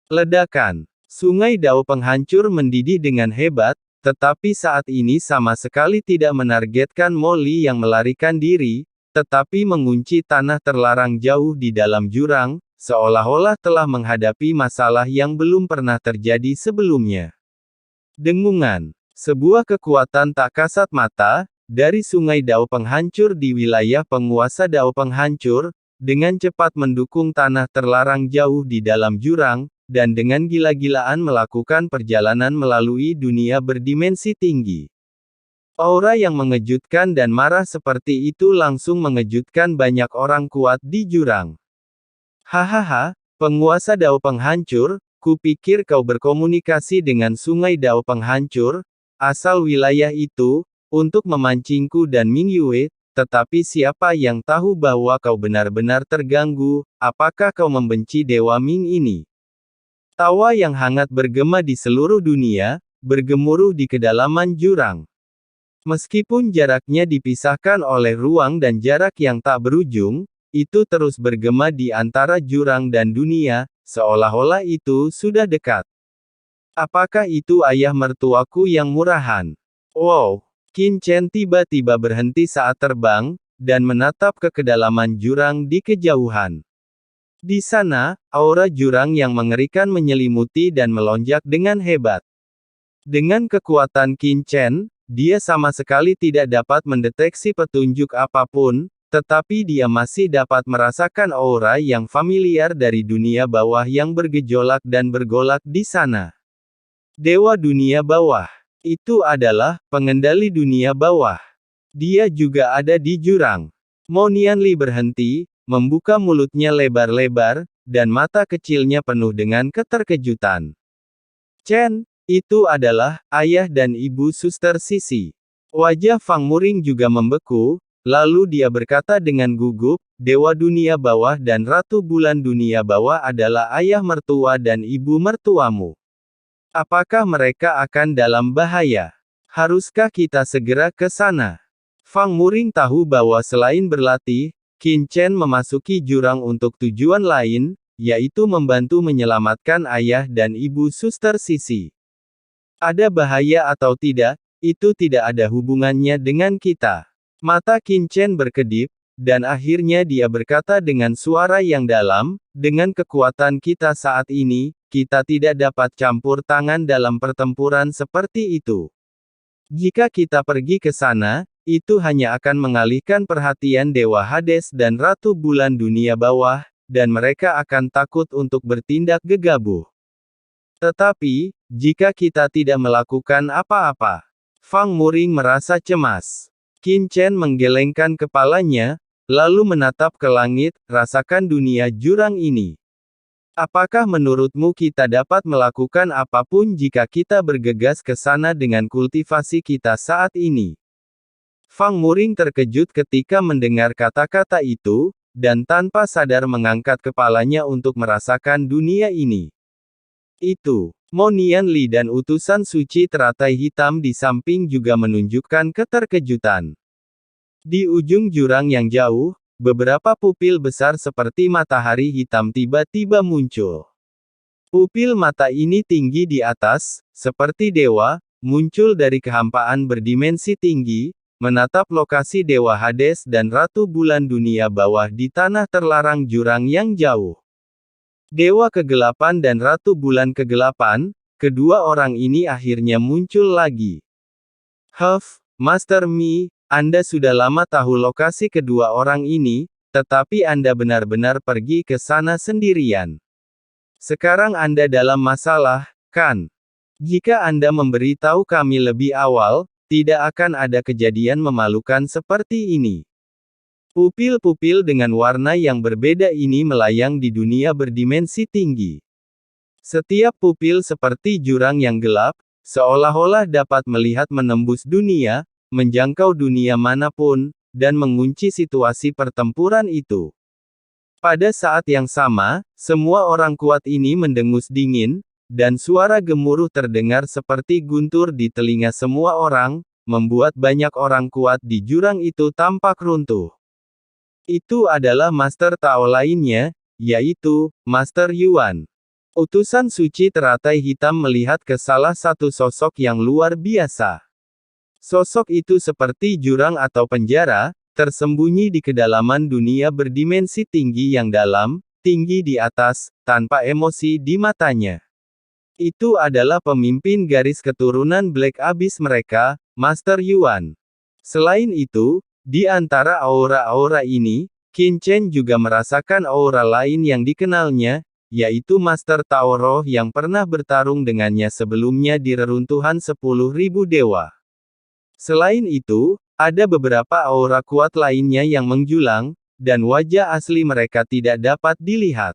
Ledakan. Sungai Dao penghancur mendidih dengan hebat, tetapi saat ini sama sekali tidak menargetkan Molly yang melarikan diri, tetapi mengunci tanah terlarang jauh di dalam jurang, seolah-olah telah menghadapi masalah yang belum pernah terjadi sebelumnya. Dengungan. Sebuah kekuatan tak kasat mata, dari Sungai Dao penghancur di wilayah penguasa Dao penghancur, dengan cepat mendukung tanah terlarang jauh di dalam jurang, dan dengan gila-gilaan melakukan perjalanan melalui dunia berdimensi tinggi. Aura yang mengejutkan dan marah seperti itu langsung mengejutkan banyak orang kuat di jurang. Hahaha, penguasa Dao penghancur, kupikir kau berkomunikasi dengan Sungai Dao penghancur, asal wilayah itu, untuk memancingku dan Ming Yue, tetapi siapa yang tahu bahwa kau benar-benar terganggu, apakah kau membenci Dewa Ming ini? Tawa yang hangat bergema di seluruh dunia, bergemuruh di kedalaman jurang. Meskipun jaraknya dipisahkan oleh ruang dan jarak yang tak berujung, itu terus bergema di antara jurang dan dunia, seolah-olah itu sudah dekat. Apakah itu ayah mertuaku yang murahan? Wow! Qin Chen tiba-tiba berhenti saat terbang, dan menatap ke kedalaman jurang di kejauhan. Di sana, aura jurang yang mengerikan menyelimuti dan melonjak dengan hebat. Dengan kekuatan Qin Chen, dia sama sekali tidak dapat mendeteksi petunjuk apapun, tetapi dia masih dapat merasakan aura yang familiar dari dunia bawah yang bergejolak dan bergolak di sana. Dewa dunia bawah. Itu adalah pengendali dunia bawah. Dia juga ada di jurang. Mo Nianli berhenti, membuka mulutnya lebar-lebar, dan mata kecilnya penuh dengan keterkejutan. Chen, itu adalah ayah dan ibu suster Sisi. Wajah Fang Muring juga membeku, lalu dia berkata dengan gugup, Dewa dunia bawah dan Ratu Bulan dunia bawah adalah ayah mertua dan ibu mertuamu. Apakah mereka akan dalam bahaya? Haruskah kita segera ke sana? Fang Muring tahu bahwa selain berlatih, Qin Chen memasuki jurang untuk tujuan lain, yaitu membantu menyelamatkan ayah dan ibu suster Sisi. Ada bahaya atau tidak, itu tidak ada hubungannya dengan kita. Mata Qin Chen berkedip, dan akhirnya dia berkata dengan suara yang dalam, dengan kekuatan kita saat ini, kita tidak dapat campur tangan dalam pertempuran seperti itu. Jika kita pergi ke sana, itu hanya akan mengalihkan perhatian Dewa Hades dan Ratu Bulan dunia bawah, dan mereka akan takut untuk bertindak gegabah. Tetapi, jika kita tidak melakukan apa-apa, Fang Muring merasa cemas. Qin Chen menggelengkan kepalanya, lalu menatap ke langit, rasakan dunia jurang ini. Apakah menurutmu kita dapat melakukan apapun jika kita bergegas ke sana dengan kultivasi kita saat ini? Fang Muring terkejut ketika mendengar kata-kata itu, dan tanpa sadar mengangkat kepalanya untuk merasakan dunia ini. Itu, Mo Nianli dan utusan suci teratai hitam di samping juga menunjukkan keterkejutan. Di ujung jurang yang jauh, beberapa pupil besar seperti matahari hitam tiba-tiba muncul. Pupil mata ini tinggi di atas, seperti dewa, muncul dari kehampaan berdimensi tinggi, menatap lokasi Dewa Hades dan Ratu Bulan dunia bawah di tanah terlarang jurang yang jauh. Dewa Kegelapan dan Ratu Bulan Kegelapan, kedua orang ini akhirnya muncul lagi. Huff, Master Mi, Anda sudah lama tahu lokasi kedua orang ini, tetapi Anda benar-benar pergi ke sana sendirian. Sekarang Anda dalam masalah, kan? Jika Anda memberitahu kami lebih awal, tidak akan ada kejadian memalukan seperti ini. Pupil-pupil dengan warna yang berbeda ini melayang di dunia berdimensi tinggi. Setiap pupil seperti jurang yang gelap, seolah-olah dapat melihat menembus dunia, menjangkau dunia manapun, dan mengunci situasi pertempuran itu. Pada saat yang sama, semua orang kuat ini mendengus dingin, dan suara gemuruh terdengar seperti guntur di telinga semua orang, membuat banyak orang kuat di jurang itu tampak runtuh. Itu adalah Master Tao lainnya, yaitu Master Yuan. Utusan suci teratai hitam melihat ke salah satu sosok yang luar biasa. Sosok itu seperti jurang atau penjara, tersembunyi di kedalaman dunia berdimensi tinggi yang dalam, tinggi di atas, tanpa emosi di matanya. Itu adalah pemimpin garis keturunan Black Abyss mereka, Master Yuan. Selain itu, di antara aura-aura ini, Qin Chen juga merasakan aura lain yang dikenalnya, yaitu Master Taoro yang pernah bertarung dengannya sebelumnya di reruntuhan 10.000 dewa. Selain itu, ada beberapa aura kuat lainnya yang menjulang, dan wajah asli mereka tidak dapat dilihat.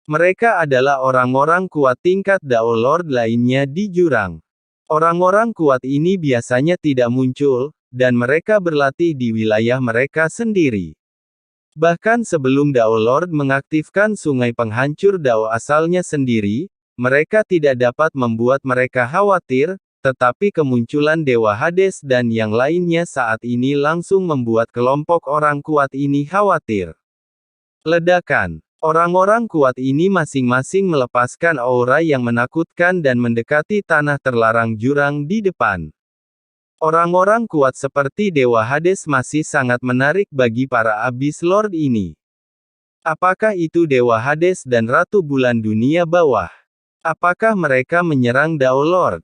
Mereka adalah orang-orang kuat tingkat Dao Lord lainnya di jurang. Orang-orang kuat ini biasanya tidak muncul, dan mereka berlatih di wilayah mereka sendiri. Bahkan sebelum Dao Lord mengaktifkan sungai penghancur Dao asalnya sendiri, mereka tidak dapat membuat mereka khawatir, tetapi kemunculan Dewa Hades dan yang lainnya saat ini langsung membuat kelompok orang kuat ini khawatir. Ledakan. Orang-orang kuat ini masing-masing melepaskan aura yang menakutkan dan mendekati tanah terlarang jurang di depan. Orang-orang kuat seperti Dewa Hades masih sangat menarik bagi para Abyss Lord ini. Apakah itu Dewa Hades dan Ratu Bulan Dunia Bawah? Apakah mereka menyerang Dao Lord?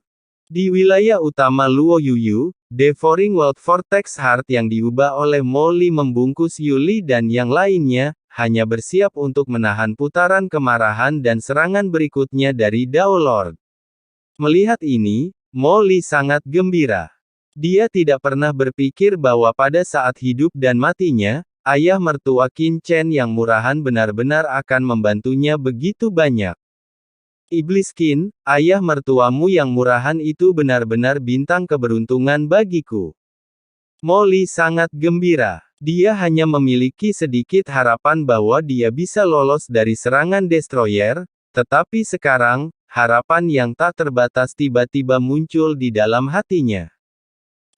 Di wilayah utama Luo Yuyu, Devouring World Vortex Heart yang diubah oleh Mo Li membungkus Yuli dan yang lainnya, hanya bersiap untuk menahan putaran kemarahan dan serangan berikutnya dari Dao Lord. Melihat ini, Mo Li sangat gembira. Dia tidak pernah berpikir bahwa pada saat hidup dan matinya, ayah mertua Qin Chen yang murahan benar-benar akan membantunya begitu banyak. Iblis Qin, ayah mertuamu yang murahan itu benar-benar bintang keberuntungan bagiku. Mo Li sangat gembira. Dia hanya memiliki sedikit harapan bahwa dia bisa lolos dari serangan Destroyer, tetapi sekarang, harapan yang tak terbatas tiba-tiba muncul di dalam hatinya.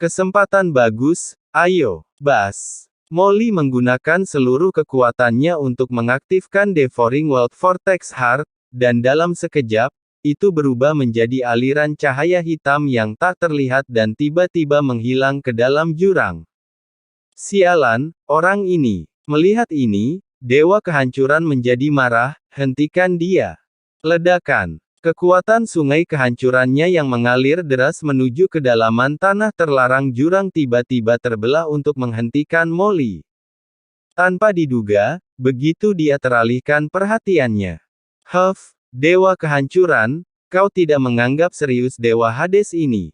Kesempatan bagus, ayo, Bas. Mo Li menggunakan seluruh kekuatannya untuk mengaktifkan Devouring World Vortex Heart, dan dalam sekejap, itu berubah menjadi aliran cahaya hitam yang tak terlihat dan tiba-tiba menghilang ke dalam jurang. Sialan, orang ini. Melihat ini, Dewa Kehancuran menjadi marah, hentikan dia. Ledakan. Kekuatan sungai kehancurannya yang mengalir deras menuju kedalaman tanah terlarang jurang tiba-tiba terbelah untuk menghentikan Mo Li. Tanpa diduga, begitu dia teralihkan perhatiannya. Huff, Dewa Kehancuran, kau tidak menganggap serius Dewa Hades ini.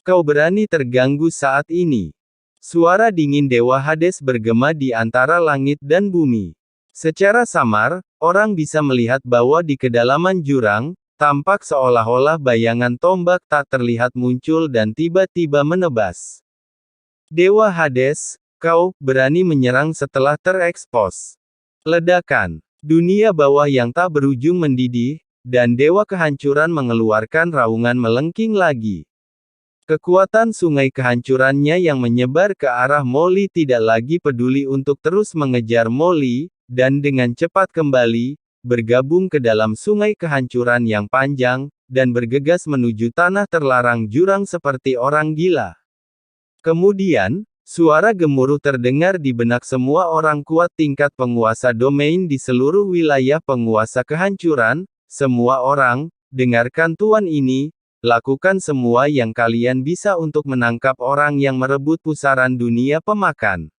Kau berani terganggu saat ini. Suara dingin Dewa Hades bergema di antara langit dan bumi. Secara samar, orang bisa melihat bahwa di kedalaman jurang, tampak seolah-olah bayangan tombak tak terlihat muncul dan tiba-tiba menebas. Dewa Hades, kau berani menyerang setelah terekspos. Ledakan. Dunia bawah yang tak berujung mendidih, dan Dewa Kehancuran mengeluarkan raungan melengking lagi. Kekuatan sungai kehancurannya yang menyebar ke arah Mo Li tidak lagi peduli untuk terus mengejar Mo Li, dan dengan cepat kembali, bergabung ke dalam sungai kehancuran yang panjang, dan bergegas menuju tanah terlarang jurang seperti orang gila. Kemudian, suara gemuruh terdengar di benak semua orang kuat tingkat penguasa domain di seluruh wilayah penguasa kehancuran. Semua orang, dengarkan tuan ini, lakukan semua yang kalian bisa untuk menangkap orang yang merebut pusaran dunia pemakan.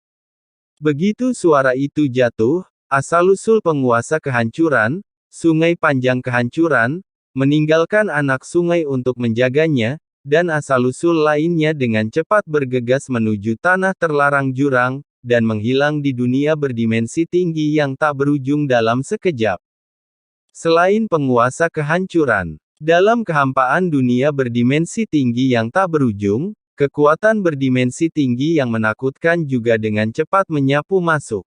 Begitu suara itu jatuh, asal-usul penguasa kehancuran, sungai panjang kehancuran, meninggalkan anak sungai untuk menjaganya, dan asal-usul lainnya dengan cepat bergegas menuju tanah terlarang jurang, dan menghilang di dunia berdimensi tinggi yang tak berujung dalam sekejap. Selain penguasa kehancuran, dalam kehampaan dunia berdimensi tinggi yang tak berujung, kekuatan berdimensi tinggi yang menakutkan juga dengan cepat menyapu masuk.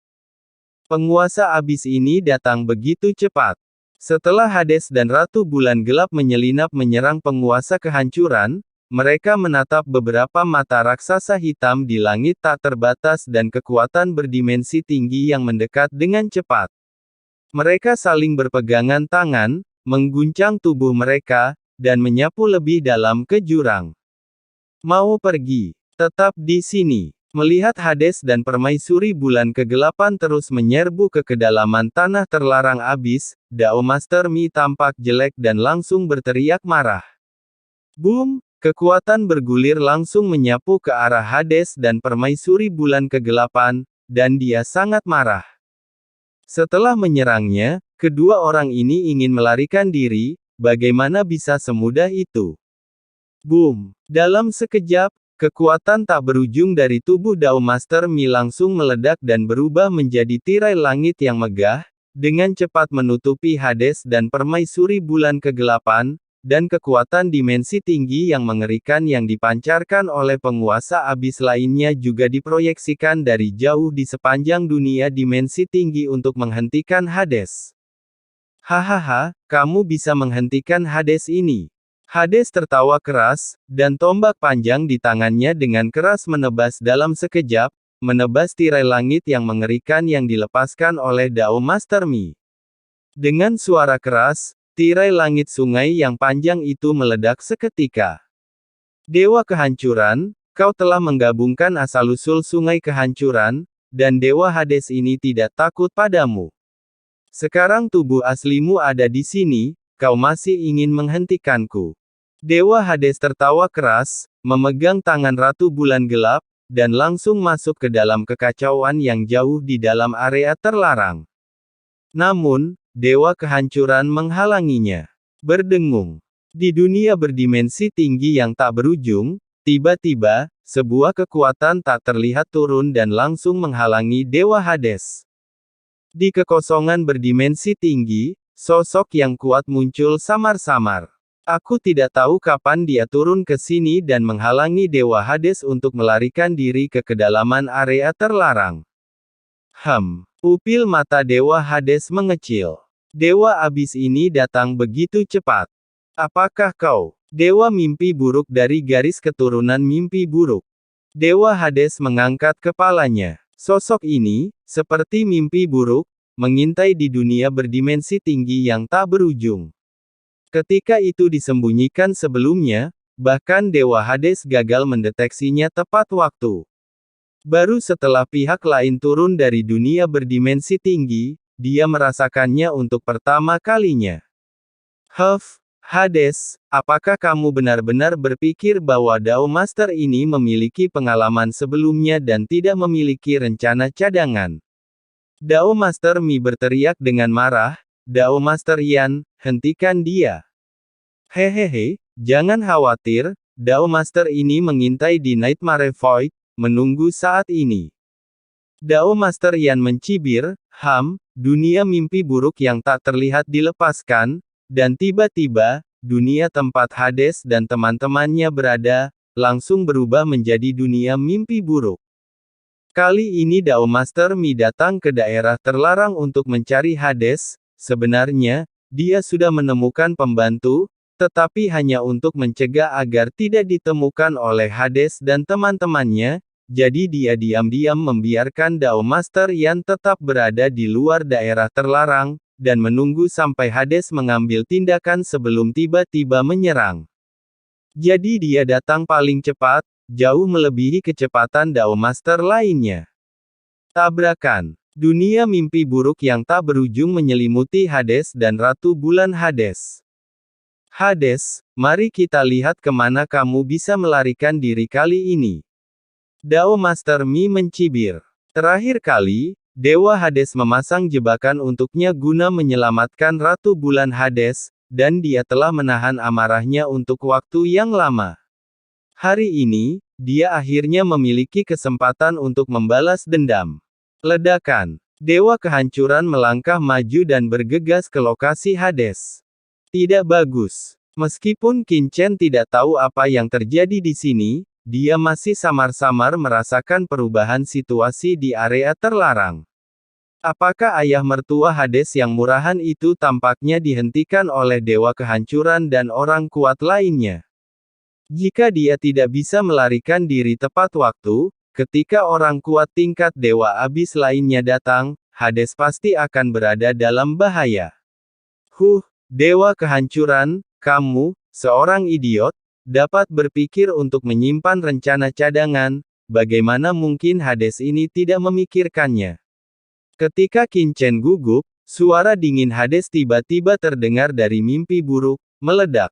Penguasa abis ini datang begitu cepat. Setelah Hades dan Ratu Bulan Gelap menyelinap menyerang penguasa kehancuran, mereka menatap beberapa mata raksasa hitam di langit tak terbatas dan kekuatan berdimensi tinggi yang mendekat dengan cepat. Mereka saling berpegangan tangan, mengguncang tubuh mereka, dan menyapu lebih dalam ke jurang. Mau pergi? Tetap di sini. Melihat Hades dan permaisuri bulan kegelapan terus menyerbu ke kedalaman tanah terlarang abis, Dao Master Mi tampak jelek dan langsung berteriak marah. Boom! Kekuatan bergulir langsung menyapu ke arah Hades dan permaisuri bulan kegelapan, dan dia sangat marah. Setelah menyerangnya, kedua orang ini ingin melarikan diri, bagaimana bisa semudah itu? Boom! Dalam sekejap, kekuatan tak berujung dari tubuh Dao Master Mi langsung meledak dan berubah menjadi tirai langit yang megah, dengan cepat menutupi Hades dan permaisuri bulan kegelapan, dan kekuatan dimensi tinggi yang mengerikan yang dipancarkan oleh penguasa abis lainnya juga diproyeksikan dari jauh di sepanjang dunia dimensi tinggi untuk menghentikan Hades. Hahaha, kamu bisa menghentikan Hades ini. Hades tertawa keras, dan tombak panjang di tangannya dengan keras menebas dalam sekejap, menebas tirai langit yang mengerikan yang dilepaskan oleh Dao Master Mi. Dengan suara keras, tirai langit sungai yang panjang itu meledak seketika. Dewa kehancuran, kau telah menggabungkan asal-usul sungai kehancuran, dan Dewa Hades ini tidak takut padamu. Sekarang tubuh aslimu ada di sini, kau masih ingin menghentikanku. Dewa Hades tertawa keras, memegang tangan Ratu Bulan Gelap, dan langsung masuk ke dalam kekacauan yang jauh di dalam area terlarang. Namun, Dewa Kehancuran menghalanginya. Berdengung. Di dunia berdimensi tinggi yang tak berujung, tiba-tiba, sebuah kekuatan tak terlihat turun dan langsung menghalangi Dewa Hades. Di kekosongan berdimensi tinggi, sosok yang kuat muncul samar-samar. Aku tidak tahu kapan dia turun ke sini dan menghalangi Dewa Hades untuk melarikan diri ke kedalaman area terlarang. Pupil mata Dewa Hades mengecil. Dewa abis ini datang begitu cepat. Apakah kau, Dewa mimpi buruk dari garis keturunan mimpi buruk? Dewa Hades mengangkat kepalanya. Sosok ini, seperti mimpi buruk, mengintai di dunia berdimensi tinggi yang tak berujung. Ketika itu disembunyikan sebelumnya, bahkan Dewa Hades gagal mendeteksinya tepat waktu. Baru setelah pihak lain turun dari dunia berdimensi tinggi, dia merasakannya untuk pertama kalinya. Hades, apakah kamu benar-benar berpikir bahwa Dao Master ini memiliki pengalaman sebelumnya dan tidak memiliki rencana cadangan? Dao Master Mi berteriak dengan marah, Dao Master Yan, hentikan dia. Hehehe, jangan khawatir, Dao Master ini mengintai di Nightmare Void, menunggu saat ini. Dao Master Yan mencibir, dunia mimpi buruk yang tak terlihat dilepaskan, dan tiba-tiba, dunia tempat Hades dan teman-temannya berada, langsung berubah menjadi dunia mimpi buruk. Kali ini Dao Master Mi datang ke daerah terlarang untuk mencari Hades, sebenarnya, dia sudah menemukan pembantu, tetapi hanya untuk mencegah agar tidak ditemukan oleh Hades dan teman-temannya, jadi dia diam-diam membiarkan Dao Master Yan tetap berada di luar daerah terlarang, dan menunggu sampai Hades mengambil tindakan sebelum tiba-tiba menyerang. Jadi dia datang paling cepat, jauh melebihi kecepatan Dao Master lainnya. Tabrakan. Dunia mimpi buruk yang tak berujung menyelimuti Hades dan Ratu Bulan Hades. Hades, mari kita lihat kemana kamu bisa melarikan diri kali ini. Dao Master Mi mencibir. Terakhir kali, Dewa Hades memasang jebakan untuknya guna menyelamatkan Ratu Bulan Hades, dan dia telah menahan amarahnya untuk waktu yang lama. Hari ini, dia akhirnya memiliki kesempatan untuk membalas dendam. Ledakan. Dewa Kehancuran melangkah maju dan bergegas ke lokasi Hades. Tidak bagus. Meskipun Qin Chen tidak tahu apa yang terjadi di sini, dia masih samar-samar merasakan perubahan situasi di area terlarang. Apakah ayah mertua Hades yang murahan itu tampaknya dihentikan oleh Dewa Kehancuran dan orang kuat lainnya? Jika dia tidak bisa melarikan diri tepat waktu, ketika orang kuat tingkat Dewa Abis lainnya datang, Hades pasti akan berada dalam bahaya. Dewa kehancuran, kamu, seorang idiot, dapat berpikir untuk menyimpan rencana cadangan, bagaimana mungkin Hades ini tidak memikirkannya? Ketika Qin Chen gugup, suara dingin Hades tiba-tiba terdengar dari mimpi buruk, meledak.